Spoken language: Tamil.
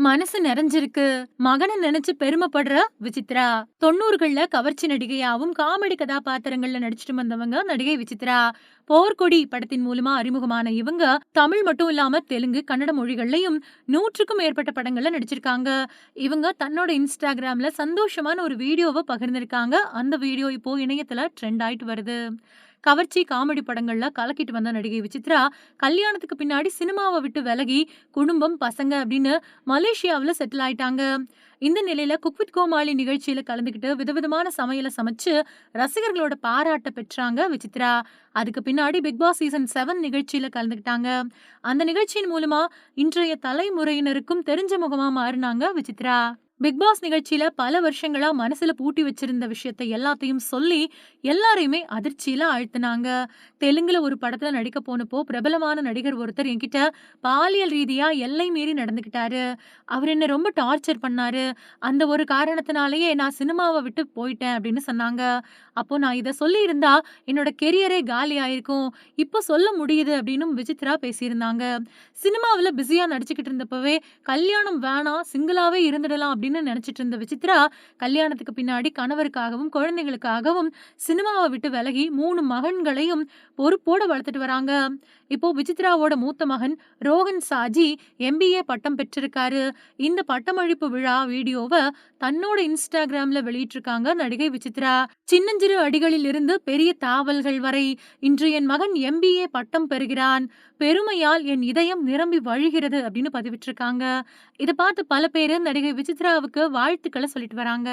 மனசு நிறைஞ்சிருக்கு. மகன நினைச்சு பெருமைப்படுற விசித்ரா. 90கள்ல கவர்ச்சி நடிகையாவும், காமெடி கதாபாத்திரங்கள்ல நடிச்சுட்டு வந்தவங்க நடிகை விசித்ரா. போர்க்கொடி படத்தின் மூலமா அறிமுகமான இவங்க, தமிழ் மட்டும் இல்லாம தெலுங்கு, கன்னட மொழிகள்லயும் 100க்கும் மேற்பட்ட படங்கள்ல நடிச்சிருக்காங்க. இவங்க தன்னோட Instagramல சந்தோஷமான ஒரு வீடியோவ பகிர்ந்திருக்காங்க. அந்த வீடியோ இப்போ இணையத்துல ட்ரெண்ட் ஆயிட்டு வருது. கவர்ச்சி, காமெடி படங்கள்ல கலக்கிட்டு வந்த நடிகை விசித்ரா, கல்யாணத்துக்கு பின்னாடி சினிமாவ விட்டு விலகி, குடும்பம், பசங்க அப்படின்னு மலேசியாவுல செட்டில் ஆயிட்டாங்க. இந்த நிலையில குக் வித் கோமாளி நிகழ்ச்சியில கலந்துக்கிட்டு விதவிதமான சமையல சமைச்சு ரசிகர்களோட பாராட்ட பெற்றாங்க விசித்ரா. அதுக்கு பின்னாடி பிக் பாஸ் சீசன் 7 நிகழ்ச்சியில கலந்துக்கிட்டாங்க. அந்த நிகழ்ச்சியின் மூலமா இன்றைய தலைமுறையினருக்கும் தெரிஞ்ச முகமா மாறுனாங்க விசித்ரா. பிக் பாஸ் நிகழ்ச்சியில பல வருஷங்களா மனசுல பூட்டி வச்சிருந்த விஷயத்த எல்லாத்தையும் சொல்லி எல்லாரையுமே அதிர்ச்சியில ஆழ்த்துனாங்க. தெலுங்குல ஒரு படத்துல நடிக்க போனப்போ பிரபலமான நடிகர் ஒருத்தர் என்கிட்ட பாலியல் ரீதியா எல்லை மீறி நடந்துக்கிட்டாரு. அவர் என்ன ரொம்ப டார்ச்சர் பண்ணாரு. அந்த ஒரு காரணத்தினாலேயே நான் சினிமாவ விட்டு போயிட்டேன் அப்படின்னு சொன்னாங்க. அப்போ நான் இத சொல்லியிருந்தா என்னோட கெரியரே காலி ஆயிருக்கும். இப்போ சொல்ல முடியுது அப்படின்னும் விசித்ரா பேசியிருந்தாங்க. சினிமாவுல பிஸியா நடிச்சுக்கிட்டு இருந்தப்பவே கல்யாணம் வேணாம், சிங்கிளாவே இருந்துடலாம் அப்படின்னு நினைச்சிட்டு இருந்த விசித்ரா, கல்யாணத்துக்கு பின்னாடி கணவருக்காகவும், குழந்தைகளுக்காகவும் சினிமாவ விட்டு விலகி 3 மகன்களையும் பொறுப்போட வளர்த்துட்டு வராங்க. இப்போ விசித்ராவோட மூத்த மகன் ரோஹன் சாஜி எம்பிஏ பட்டம் பெற்றிருக்காரு. இந்த பட்டமளிப்பு விழா வீடியோவ தன்னோட Instagramல வெளியிட்டிருக்காங்க நடிகை விசித்ரா. சின்னஞ்சிறு அடிகளில் இருந்து பெரிய தாவல்கள் வரை இன்று என் மகன் எம்பிஏ பட்டம் பெறுகிறான். பெருமையால் என் இதயம் நிரம்பி வழிகிறது அப்படின்னு பதிவிட்டிருக்காங்க. இத பார்த்து பல பேரு நடிகை விசித்ராவுக்கு வாழ்த்துக்கள சொல்லிட்டு வராங்க.